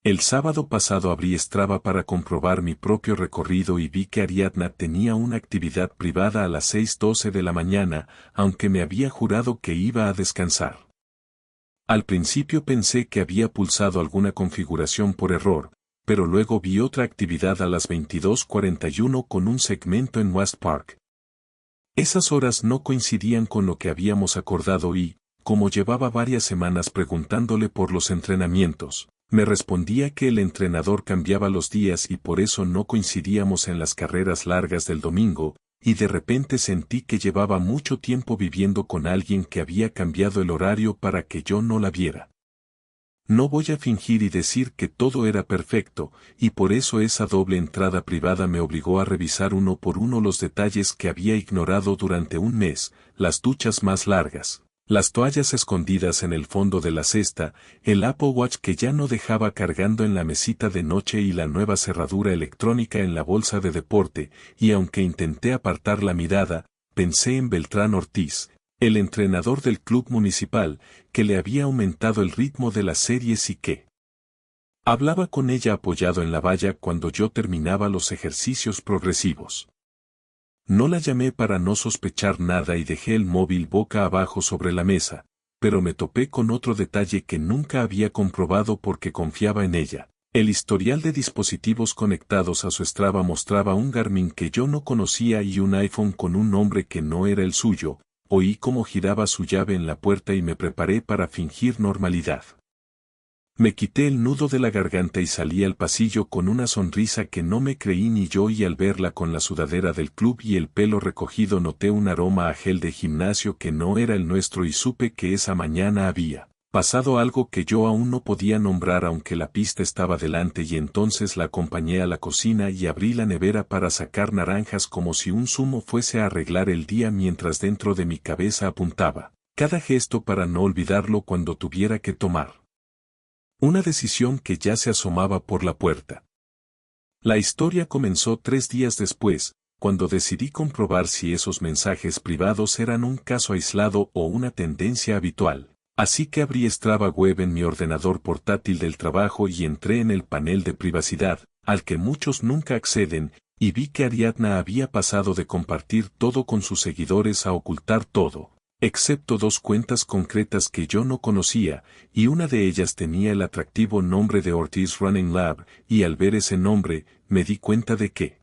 El sábado pasado abrí Strava para comprobar mi propio recorrido y vi que Ariadna tenía una actividad privada a las 6:12 de la mañana, aunque me había jurado que iba a descansar. Al principio pensé que había pulsado alguna configuración por error, pero luego vi otra actividad a las 22:41 con un segmento en West Park. Esas horas no coincidían con lo que habíamos acordado y, como llevaba varias semanas preguntándole por los entrenamientos, me respondía que el entrenador cambiaba los días y por eso no coincidíamos en las carreras largas del domingo, y de repente sentí que llevaba mucho tiempo viviendo con alguien que había cambiado el horario para que yo no la viera. No voy a fingir y decir que todo era perfecto, y por eso esa doble entrada privada me obligó a revisar uno por uno los detalles que había ignorado durante un mes, las duchas más largas, las toallas escondidas en el fondo de la cesta, el Apple Watch que ya no dejaba cargando en la mesita de noche y la nueva cerradura electrónica en la bolsa de deporte, y aunque intenté apartar la mirada, pensé en Beltrán Ortiz, el entrenador del club municipal, que le había aumentado el ritmo de las series y que hablaba con ella apoyado en la valla cuando yo terminaba los ejercicios progresivos. No la llamé para no sospechar nada y dejé el móvil boca abajo sobre la mesa, pero me topé con otro detalle que nunca había comprobado porque confiaba en ella. El historial de dispositivos conectados a su Strava mostraba un Garmin que yo no conocía y un iPhone con un nombre que no era el suyo. Oí cómo giraba su llave en la puerta y me preparé para fingir normalidad. Me quité el nudo de la garganta y salí al pasillo con una sonrisa que no me creí ni yo y al verla con la sudadera del club y el pelo recogido noté un aroma a gel de gimnasio que no era el nuestro y supe que esa mañana había pasado algo que yo aún no podía nombrar aunque la pista estaba delante y entonces la acompañé a la cocina y abrí la nevera para sacar naranjas como si un zumo fuese a arreglar el día mientras dentro de mi cabeza apuntaba cada gesto para no olvidarlo cuando tuviera que tomar una decisión que ya se asomaba por la puerta. La historia comenzó 3 días después, cuando decidí comprobar si esos mensajes privados eran un caso aislado o una tendencia habitual. Así que abrí Strava Web en mi ordenador portátil del trabajo y entré en el panel de privacidad, al que muchos nunca acceden, y vi que Ariadna había pasado de compartir todo con sus seguidores a ocultar todo, excepto 2 cuentas concretas que yo no conocía, y una de ellas tenía el atractivo nombre de Ortiz Running Lab, y al ver ese nombre, me di cuenta de que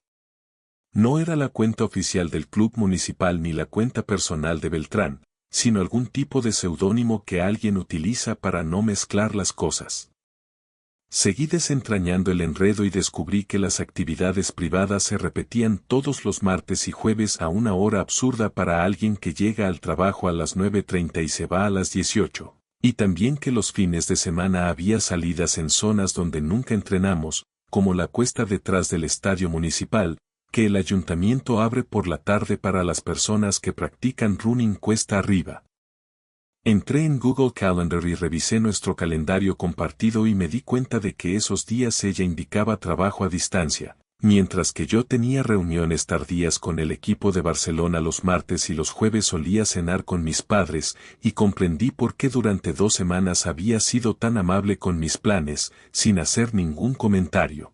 no era la cuenta oficial del club municipal ni la cuenta personal de Beltrán, sino algún tipo de seudónimo que alguien utiliza para no mezclar las cosas. Seguí desentrañando el enredo y descubrí que las actividades privadas se repetían todos los martes y jueves a una hora absurda para alguien que llega al trabajo a las 9:30 y se va a las 18, y también que los fines de semana había salidas en zonas donde nunca entrenamos, como la cuesta detrás del estadio municipal, que el ayuntamiento abre por la tarde para las personas que practican running cuesta arriba. Entré en Google Calendar y revisé nuestro calendario compartido y me di cuenta de que esos días ella indicaba trabajo a distancia, mientras que yo tenía reuniones tardías con el equipo de Barcelona los martes y los jueves solía cenar con mis padres, y comprendí por qué durante 2 semanas había sido tan amable con mis planes, sin hacer ningún comentario.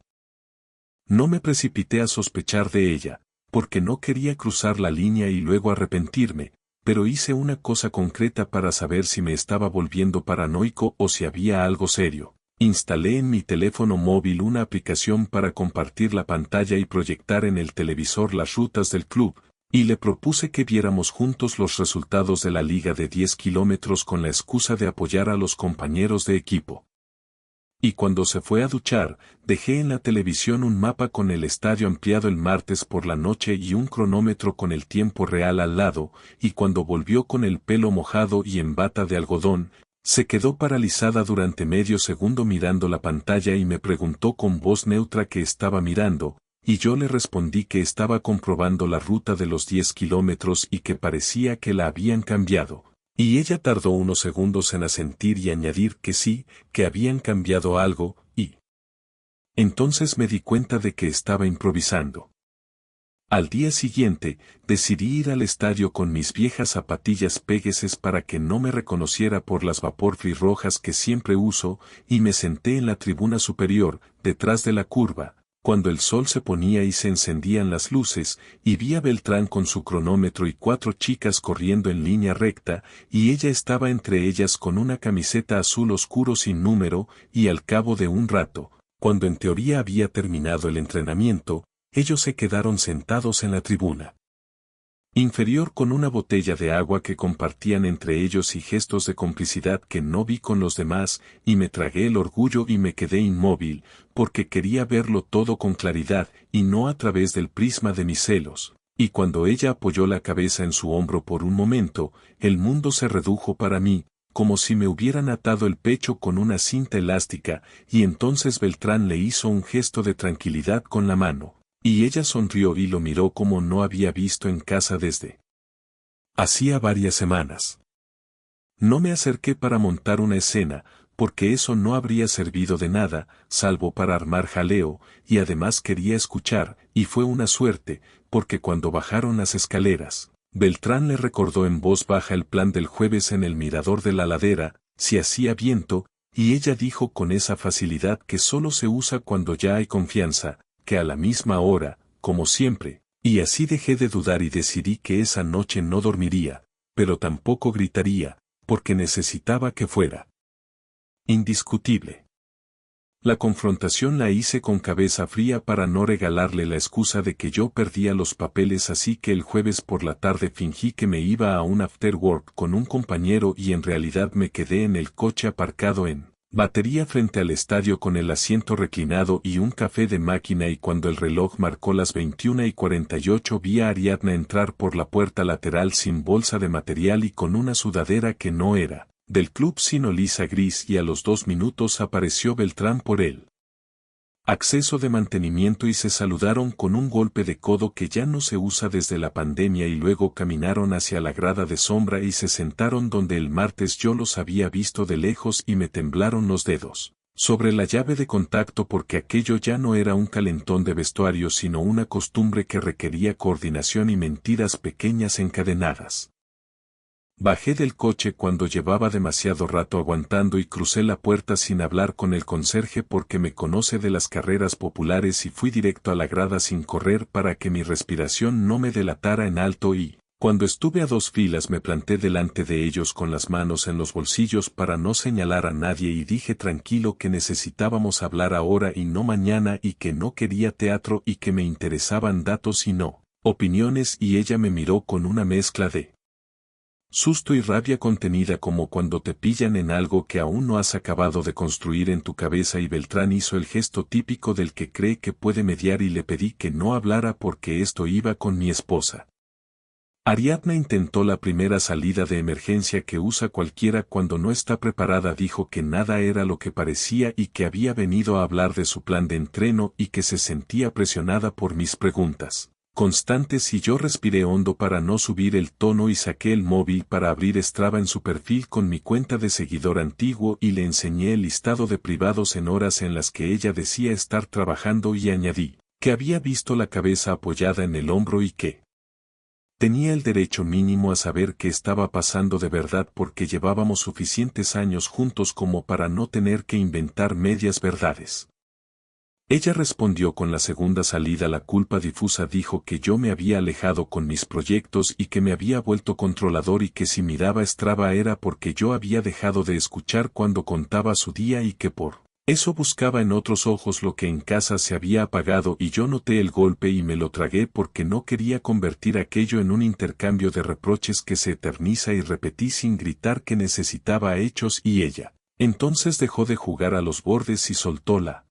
No me precipité a sospechar de ella, porque no quería cruzar la línea y luego arrepentirme, pero hice una cosa concreta para saber si me estaba volviendo paranoico o si había algo serio. Instalé en mi teléfono móvil una aplicación para compartir la pantalla y proyectar en el televisor las rutas del club, y le propuse que viéramos juntos los resultados de la liga de 10 kilómetros con la excusa de apoyar a los compañeros de equipo. Y cuando se fue a duchar, dejé en la televisión un mapa con el estadio ampliado el martes por la noche y un cronómetro con el tiempo real al lado, y cuando volvió con el pelo mojado y en bata de algodón, se quedó paralizada durante medio segundo mirando la pantalla y me preguntó con voz neutra qué estaba mirando, y yo le respondí que estaba comprobando la ruta de los 10 kilómetros y que parecía que la habían cambiado. Y ella tardó unos segundos en asentir y añadir que sí, que habían cambiado algo, y entonces me di cuenta de que estaba improvisando. Al día siguiente, decidí ir al estadio con mis viejas zapatillas Pegasus para que no me reconociera por las Vaporfly rojas que siempre uso, y me senté en la tribuna superior, detrás de la curva, cuando el sol se ponía y se encendían las luces, y vi a Beltrán con su cronómetro y 4 chicas corriendo en línea recta, y ella estaba entre ellas con una camiseta azul oscuro sin número, y al cabo de un rato, cuando en teoría había terminado el entrenamiento, ellos se quedaron sentados en la tribuna inferior con una botella de agua que compartían entre ellos y gestos de complicidad que no vi con los demás, y me tragué el orgullo y me quedé inmóvil, porque quería verlo todo con claridad y no a través del prisma de mis celos. Y cuando ella apoyó la cabeza en su hombro por un momento, el mundo se redujo para mí, como si me hubieran atado el pecho con una cinta elástica, y entonces Beltrán le hizo un gesto de tranquilidad con la mano. Y ella sonrió y lo miró como no había visto en casa desde hacía varias semanas. No me acerqué para montar una escena, porque eso no habría servido de nada, salvo para armar jaleo, y además quería escuchar, y fue una suerte, porque cuando bajaron las escaleras, Beltrán le recordó en voz baja el plan del jueves en el mirador de la ladera, si hacía viento, y ella dijo con esa facilidad que solo se usa cuando ya hay confianza, que a la misma hora, como siempre, y así dejé de dudar y decidí que esa noche no dormiría, pero tampoco gritaría, porque necesitaba que fuera indiscutible. La confrontación la hice con cabeza fría para no regalarle la excusa de que yo perdía los papeles, así que el jueves por la tarde fingí que me iba a un after work con un compañero y en realidad me quedé en el coche aparcado en batería frente al estadio con el asiento reclinado y un café de máquina, y cuando el reloj marcó las 21:48 vi a Ariadna entrar por la puerta lateral sin bolsa de material y con una sudadera que no era del club sino lisa gris, y a los 2 minutos apareció Beltrán por él. Acceso de mantenimiento y se saludaron con un golpe de codo que ya no se usa desde la pandemia, y luego caminaron hacia la grada de sombra y se sentaron donde el martes yo los había visto de lejos y me temblaron los dedos sobre la llave de contacto, porque aquello ya no era un calentón de vestuario sino una costumbre que requería coordinación y mentiras pequeñas encadenadas. Bajé del coche cuando llevaba demasiado rato aguantando y crucé la puerta sin hablar con el conserje porque me conoce de las carreras populares, y fui directo a la grada sin correr para que mi respiración no me delatara en alto, y, cuando estuve a 2 filas, me planté delante de ellos con las manos en los bolsillos para no señalar a nadie y dije tranquilo que necesitábamos hablar ahora y no mañana, y que no quería teatro y que me interesaban datos y no opiniones, y ella me miró con una mezcla de susto y rabia contenida, como cuando te pillan en algo que aún no has acabado de construir en tu cabeza, y Beltrán hizo el gesto típico del que cree que puede mediar y le pedí que no hablara porque esto iba con mi esposa. Ariadna intentó la primera salida de emergencia que usa cualquiera cuando no está preparada, dijo que nada era lo que parecía y que había venido a hablar de su plan de entreno y que se sentía presionada por mis preguntas constantes, y yo respiré hondo para no subir el tono y saqué el móvil para abrir Strava en su perfil con mi cuenta de seguidor antiguo y le enseñé el listado de privados en horas en las que ella decía estar trabajando, y añadí que había visto la cabeza apoyada en el hombro y que tenía el derecho mínimo a saber qué estaba pasando de verdad porque llevábamos suficientes años juntos como para no tener que inventar medias verdades. Ella respondió con la segunda salida. La culpa difusa dijo que yo me había alejado con mis proyectos y que me había vuelto controlador, y que si miraba Strava era porque yo había dejado de escuchar cuando contaba su día y que por eso buscaba en otros ojos lo que en casa se había apagado, y yo noté el golpe y me lo tragué porque no quería convertir aquello en un intercambio de reproches que se eterniza, y repetí sin gritar que necesitaba hechos, y ella entonces dejó de jugar a los bordes y soltó la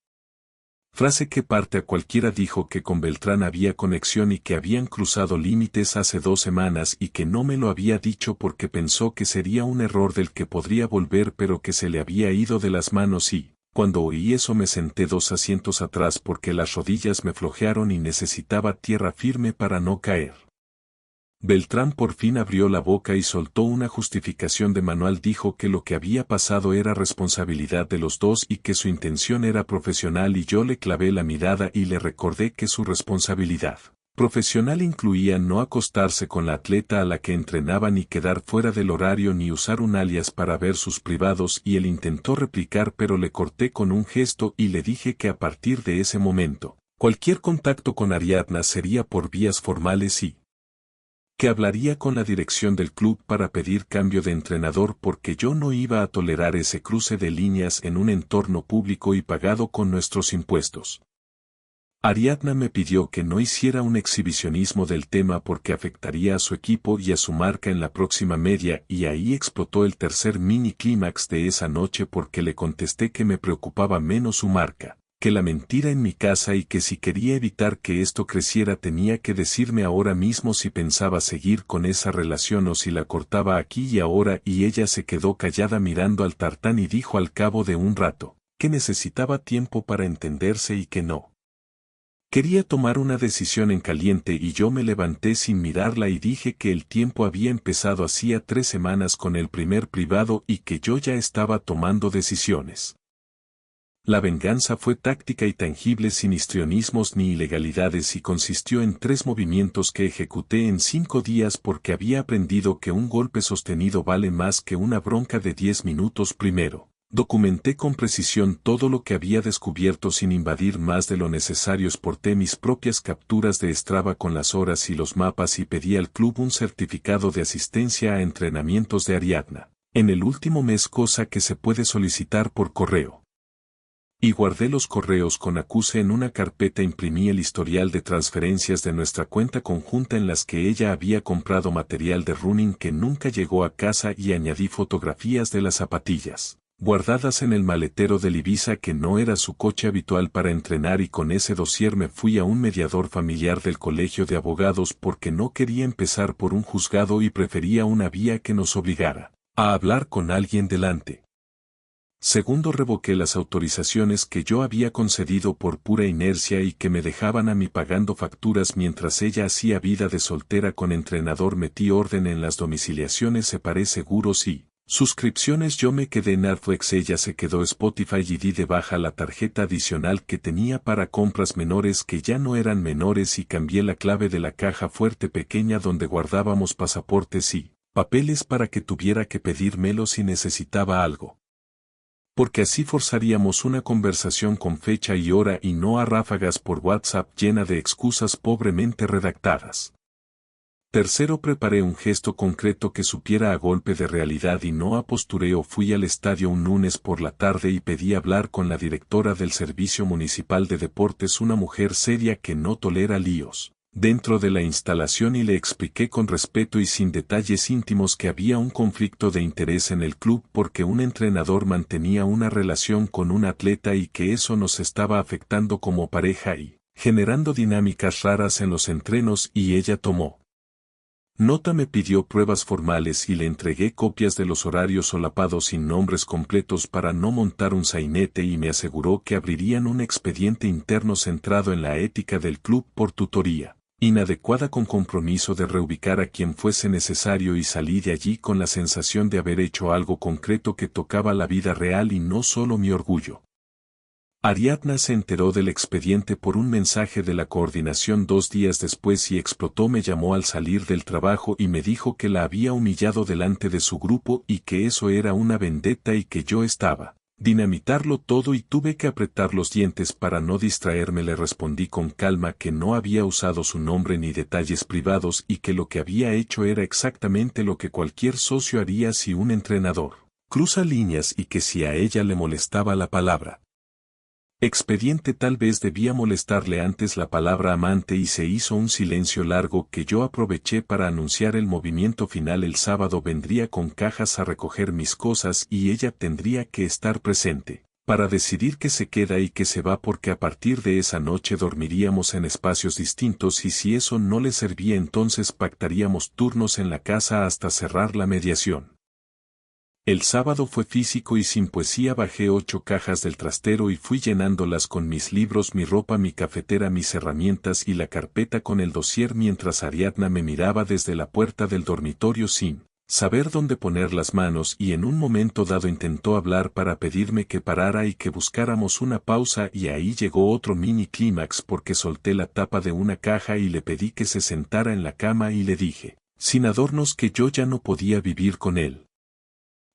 frase que parte a cualquiera. Dijo que con Beltrán había conexión y que habían cruzado límites hace 2 semanas y que no me lo había dicho porque pensó que sería un error del que podría volver, pero que se le había ido de las manos, y cuando oí eso me senté 2 asientos atrás porque las rodillas me flojearon y necesitaba tierra firme para no caer. Beltrán por fin abrió la boca y soltó una justificación de manual. Dijo que lo que había pasado era responsabilidad de los dos y que su intención era profesional, y yo le clavé la mirada y le recordé que su responsabilidad Profesional incluía no acostarse con la atleta a la que entrenaba ni quedar fuera del horario ni usar un alias para ver sus privados y él intentó replicar pero le corté con un gesto y le dije que a partir de ese momento, cualquier contacto con Ariadna sería por vías formales y que hablaría con la dirección del club para pedir cambio de entrenador porque yo no iba a tolerar ese cruce de líneas en un entorno público y pagado con nuestros impuestos. Ariadna me pidió que no hiciera un exhibicionismo del tema porque afectaría a su equipo y a su marca en la próxima media y ahí explotó el tercer mini clímax de esa noche porque le contesté que me preocupaba menos su marca, que la mentira en mi casa y que si quería evitar que esto creciera tenía que decirme ahora mismo si pensaba seguir con esa relación o si la cortaba aquí y ahora y ella se quedó callada mirando al tartán y dijo al cabo de un rato, que necesitaba tiempo para entenderse y que no quería tomar una decisión en caliente y yo me levanté sin mirarla y dije que el tiempo había empezado hacía 3 semanas con el primer privado y que yo ya estaba tomando decisiones. La venganza fue táctica y tangible sin histrionismos ni ilegalidades y consistió en 3 movimientos que ejecuté en 5 días porque había aprendido que un golpe sostenido vale más que una bronca de 10 minutos primero. Documenté con precisión todo lo que había descubierto sin invadir más de lo necesario. Exporté mis propias capturas de Strava con las horas y los mapas y pedí al club un certificado de asistencia a entrenamientos de Ariadna, en el último mes, cosa que se puede solicitar por correo. Y guardé los correos con acuse en una carpeta. Imprimí el historial de transferencias de nuestra cuenta conjunta en las que ella había comprado material de running que nunca llegó a casa y añadí fotografías de las zapatillas guardadas en el maletero del Ibiza que no era su coche habitual para entrenar y con ese dossier me fui a un mediador familiar del colegio de abogados porque no quería empezar por un juzgado y prefería una vía que nos obligara a hablar con alguien delante. Segundo, revoqué las autorizaciones que yo había concedido por pura inercia y que me dejaban a mí pagando facturas mientras ella hacía vida de soltera con entrenador. Metí orden en las domiciliaciones, separé seguros y suscripciones. Yo me quedé en Netflix, ella se quedó Spotify y di de baja la tarjeta adicional que tenía para compras menores que ya no eran menores y cambié la clave de la caja fuerte pequeña donde guardábamos pasaportes y papeles para que tuviera que pedírmelo si necesitaba algo. Porque así forzaríamos una conversación con fecha y hora y no a ráfagas por WhatsApp llena de excusas pobremente redactadas. Tercero, preparé un gesto concreto que supiera a golpe de realidad y no a postureo. Fui al estadio un lunes por la tarde y pedí hablar con la directora del Servicio Municipal de Deportes, una mujer seria que no tolera líos, dentro de la instalación y le expliqué con respeto y sin detalles íntimos que había un conflicto de interés en el club porque un entrenador mantenía una relación con un atleta y que eso nos estaba afectando como pareja y generando dinámicas raras en los entrenos y ella tomó nota. Me pidió pruebas formales y le entregué copias de los horarios solapados sin nombres completos para no montar un sainete y me aseguró que abrirían un expediente interno centrado en la ética del club por tutoría inadecuada con compromiso de reubicar a quien fuese necesario y salí de allí con la sensación de haber hecho algo concreto que tocaba la vida real y no solo mi orgullo. Ariadna se enteró del expediente por un mensaje de la coordinación 2 días después y explotó. Me llamó al salir del trabajo y me dijo que la había humillado delante de su grupo y que eso era una vendetta y que yo estaba dinamitarlo todo y tuve que apretar los dientes para no distraerme. Le respondí con calma que no había usado su nombre ni detalles privados y que lo que había hecho era exactamente lo que cualquier socio haría si un entrenador cruza líneas y que si a ella le molestaba la palabra expediente tal vez debía molestarle antes la palabra amante y se hizo un silencio largo que yo aproveché para anunciar el movimiento final. El sábado vendría con cajas a recoger mis cosas y ella tendría que estar presente para decidir que se queda y que se va porque a partir de esa noche dormiríamos en espacios distintos y si eso no le servía entonces pactaríamos turnos en la casa hasta cerrar la mediación. El sábado fue físico y sin poesía. Bajé 8 cajas del trastero y fui llenándolas con mis libros, mi ropa, mi cafetera, mis herramientas y la carpeta con el dossier mientras Ariadna me miraba desde la puerta del dormitorio sin saber dónde poner las manos y en un momento dado intentó hablar para pedirme que parara y que buscáramos una pausa y ahí llegó otro mini clímax porque solté la tapa de una caja y le pedí que se sentara en la cama y le dije, sin adornos, que yo ya no podía vivir con él.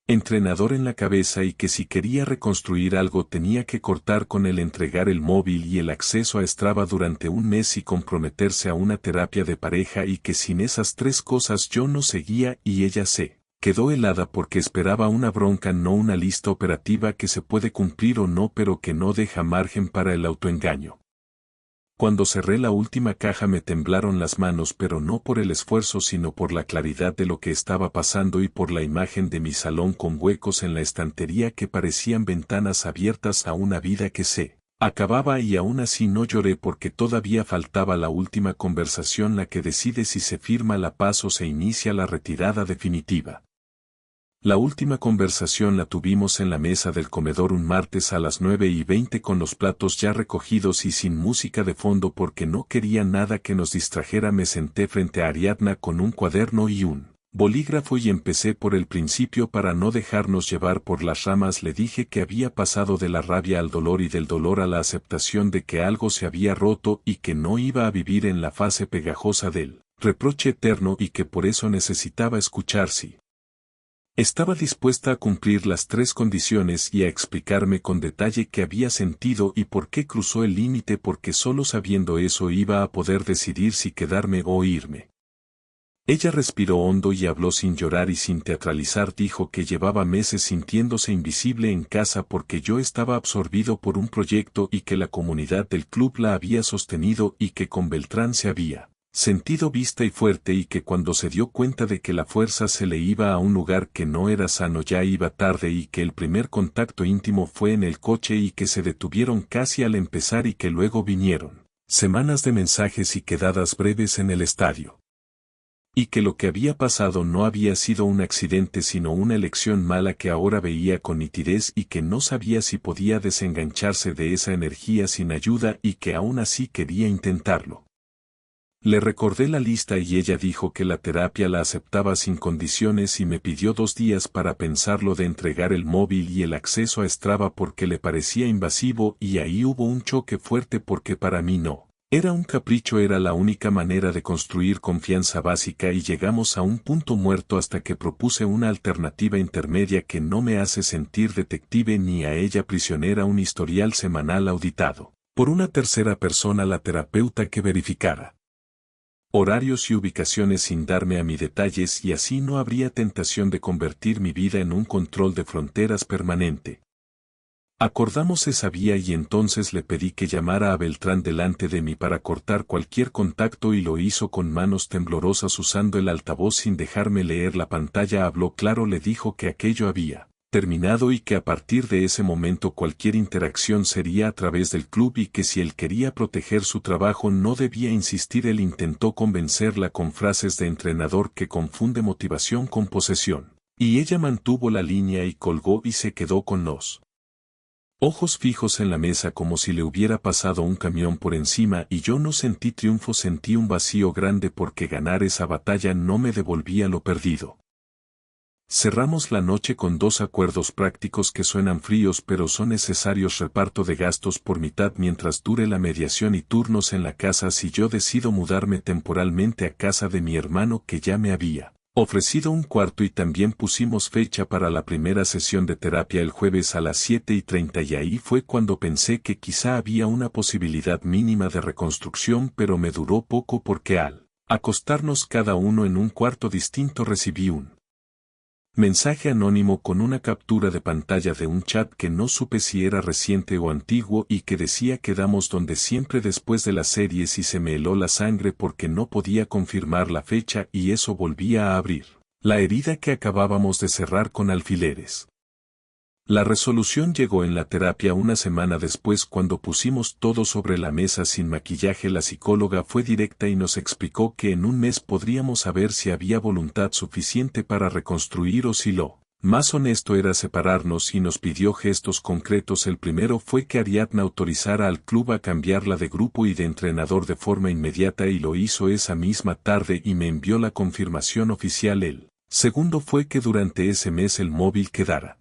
Entrenador en la cabeza y que si quería reconstruir algo tenía que cortar con el entregar el móvil y el acceso a Strava durante un mes y comprometerse a una terapia de pareja y que sin esas tres cosas yo no seguía y ella se quedó helada porque esperaba una bronca, no una lista operativa que se puede cumplir o no pero que no deja margen para el autoengaño. Cuando cerré la última caja me temblaron las manos, pero no por el esfuerzo sino por la claridad de lo que estaba pasando y por la imagen de mi salón con huecos en la estantería que parecían ventanas abiertas a una vida que se acababa y aún así no lloré porque todavía faltaba la última conversación, la que decide si se firma la paz o se inicia la retirada definitiva. La última conversación la tuvimos en la mesa del comedor un martes a las 9:20 con los platos ya recogidos y sin música de fondo porque no quería nada que nos distrajera. Me senté frente a Ariadna con un cuaderno y un bolígrafo y empecé por el principio para no dejarnos llevar por las ramas. Le dije que había pasado de la rabia al dolor y del dolor a la aceptación de que algo se había roto y que no iba a vivir en la fase pegajosa del reproche eterno y que por eso necesitaba escuchar si estaba dispuesta a cumplir las tres condiciones y a explicarme con detalle qué había sentido y por qué cruzó el límite, porque solo sabiendo eso iba a poder decidir si quedarme o irme. Ella respiró hondo y habló sin llorar y sin teatralizar. Dijo que llevaba meses sintiéndose invisible en casa porque yo estaba absorbido por un proyecto y que la comunidad del club la había sostenido y que con Beltrán se había sentido vista y fuerte y que cuando se dio cuenta de que la fuerza se le iba a un lugar que no era sano ya iba tarde y que el primer contacto íntimo fue en el coche y que se detuvieron casi al empezar y que luego vinieron semanas de mensajes y quedadas breves en el estadio. Y que lo que había pasado no había sido un accidente sino una elección mala que ahora veía con nitidez y que no sabía si podía desengancharse de esa energía sin ayuda y que aún así quería intentarlo. Le recordé la lista y ella dijo que la terapia la aceptaba sin condiciones y me pidió 2 días para pensarlo de entregar el móvil y el acceso a Strava porque le parecía invasivo y ahí hubo un choque fuerte porque para mí no era un capricho, era la única manera de construir confianza básica y llegamos a un punto muerto hasta que propuse una alternativa intermedia que no me hace sentir detective ni a ella prisionera, un historial semanal auditado por una tercera persona, la terapeuta, que verificara horarios y ubicaciones sin darme a mí detalles y así no habría tentación de convertir mi vida en un control de fronteras permanente. Acordamos esa vía y entonces le pedí que llamara a Beltrán delante de mí para cortar cualquier contacto y lo hizo con manos temblorosas usando el altavoz sin dejarme leer la pantalla. Habló claro, le dijo que aquello había terminado y que a partir de ese momento cualquier interacción sería a través del club y que si él quería proteger su trabajo no debía insistir. Él intentó convencerla con frases de entrenador que confunde motivación con posesión, y ella mantuvo la línea y colgó y se quedó con los ojos fijos en la mesa como si le hubiera pasado un camión por encima y yo no sentí triunfo, sentí un vacío grande porque ganar esa batalla no me devolvía lo perdido. Cerramos la noche con 2 acuerdos prácticos que suenan fríos pero son necesarios: reparto de gastos por mitad mientras dure la mediación y turnos en la casa si yo decido mudarme temporalmente a casa de mi hermano que ya me había ofrecido un cuarto, y también pusimos fecha para la primera sesión de terapia el jueves a las 7:30 y ahí fue cuando pensé que quizá había una posibilidad mínima de reconstrucción, pero me duró poco porque al acostarnos cada uno en un cuarto distinto recibí un mensaje anónimo con una captura de pantalla de un chat que no supe si era reciente o antiguo y que decía: quedamos donde siempre después de las series, y se me heló la sangre porque no podía confirmar la fecha y eso volvía a abrir la herida que acabábamos de cerrar con alfileres. La resolución llegó en la terapia una semana después cuando pusimos todo sobre la mesa sin maquillaje. La psicóloga fue directa y nos explicó que en un mes podríamos saber si había voluntad suficiente para reconstruir o si lo más honesto era separarnos, y nos pidió gestos concretos. El primero fue que Ariadna autorizara al club a cambiarla de grupo y de entrenador de forma inmediata y lo hizo esa misma tarde y me envió la confirmación oficial el Segundo fue que durante ese mes el móvil quedara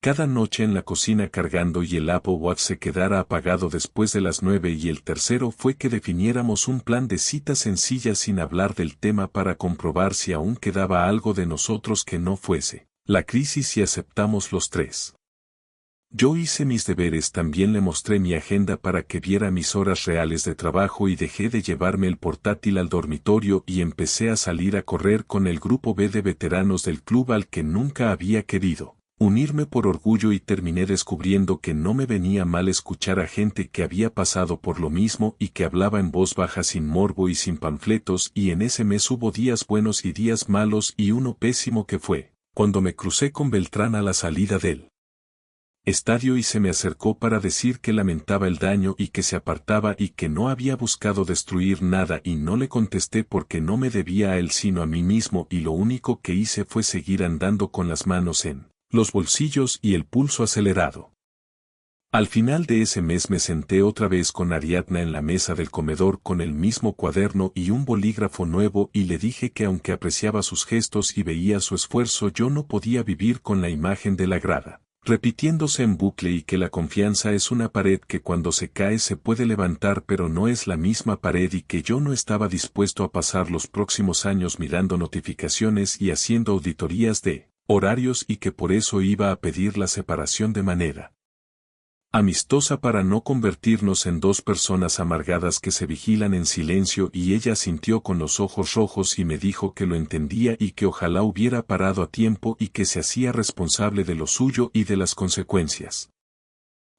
cada noche en la cocina cargando y el Apple Watch se quedara apagado después de las 9 y el tercero fue que definiéramos un plan de citas sencillas sin hablar del tema para comprobar si aún quedaba algo de nosotros que no fuese la crisis y aceptamos los tres. Yo hice mis deberes, también le mostré mi agenda para que viera mis horas reales de trabajo y dejé de llevarme el portátil al dormitorio y empecé a salir a correr con el grupo B de veteranos del club al que nunca había querido unirme por orgullo y terminé descubriendo que no me venía mal escuchar a gente que había pasado por lo mismo y que hablaba en voz baja sin morbo y sin panfletos, y en ese mes hubo días buenos y días malos y uno pésimo que fue cuando me crucé con Beltrán a la salida del estadio y se me acercó para decir que lamentaba el daño y que se apartaba y que no había buscado destruir nada, y no le contesté porque no me debía a él sino a mí mismo, y lo único que hice fue seguir andando con las manos en los bolsillos y el pulso acelerado. Al final de ese mes me senté otra vez con Ariadna en la mesa del comedor con el mismo cuaderno y un bolígrafo nuevo y le dije que aunque apreciaba sus gestos y veía su esfuerzo, yo no podía vivir con la imagen de la grada repitiéndose en bucle, y que la confianza es una pared que cuando se cae se puede levantar pero no es la misma pared, y que yo no estaba dispuesto a pasar los próximos años mirando notificaciones y haciendo auditorías de horarios, y que por eso iba a pedir la separación de manera amistosa para no convertirnos en dos personas amargadas que se vigilan en silencio, y ella sintió con los ojos rojos y me dijo que lo entendía y que ojalá hubiera parado a tiempo y que se hacía responsable de lo suyo y de las consecuencias.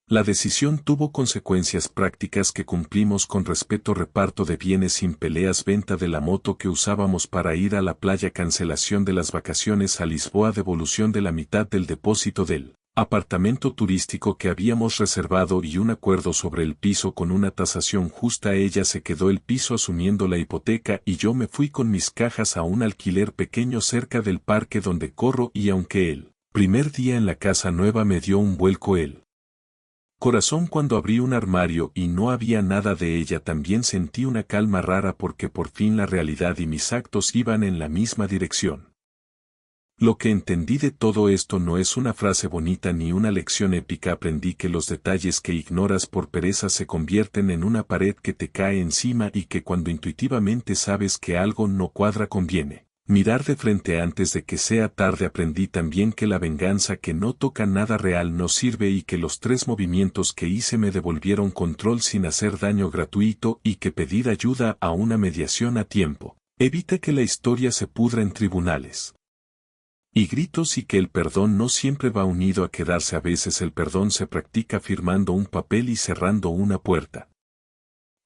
La decisión tuvo consecuencias prácticas que cumplimos con respeto: reparto de bienes sin peleas, venta de la moto que usábamos para ir a la playa, cancelación de las vacaciones a Lisboa, devolución de la mitad del depósito del apartamento turístico que habíamos reservado y un acuerdo sobre el piso con una tasación justa. Ella se quedó el piso asumiendo la hipoteca y yo me fui con mis cajas a un alquiler pequeño cerca del parque donde corro, y aunque el primer día en la casa nueva me dio un vuelco el corazón cuando abrí un armario y no había nada de ella, también sentí una calma rara porque por fin la realidad y mis actos iban en la misma dirección. Lo que entendí de todo esto no es una frase bonita ni una lección épica. Aprendí que los detalles que ignoras por pereza se convierten en una pared que te cae encima, y que cuando intuitivamente sabes que algo no cuadra conviene mirar de frente antes de que sea tarde. Aprendí también que la venganza que no toca nada real no sirve, y que los 3 movimientos que hice me devolvieron control sin hacer daño gratuito, y que pedir ayuda a una mediación a tiempo evita que la historia se pudra en tribunales y gritos, y que el perdón no siempre va unido a quedarse. A veces el perdón se practica firmando un papel y cerrando una puerta.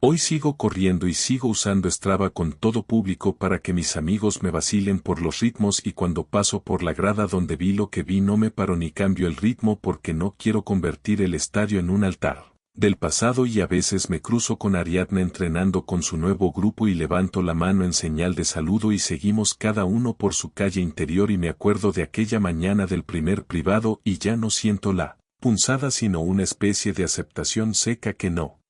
Hoy sigo corriendo y sigo usando Strava con todo público para que mis amigos me vacilen por los ritmos, y cuando paso por la grada donde vi lo que vi no me paro ni cambio el ritmo porque no quiero convertir el estadio en un altar del pasado. Y a veces me cruzo con Ariadna entrenando con su nuevo grupo y levanto la mano en señal de saludo y seguimos cada uno por su calle interior, y me acuerdo de aquella mañana del primer privado y ya no siento la punzada sino una especie de aceptación seca que no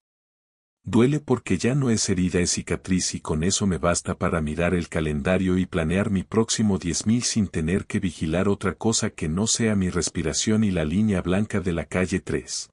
duele porque ya no es herida, es cicatriz, y con eso me basta para mirar el calendario y planear mi próximo 10.000 sin tener que vigilar otra cosa que no sea mi respiración y la línea blanca de la calle 3.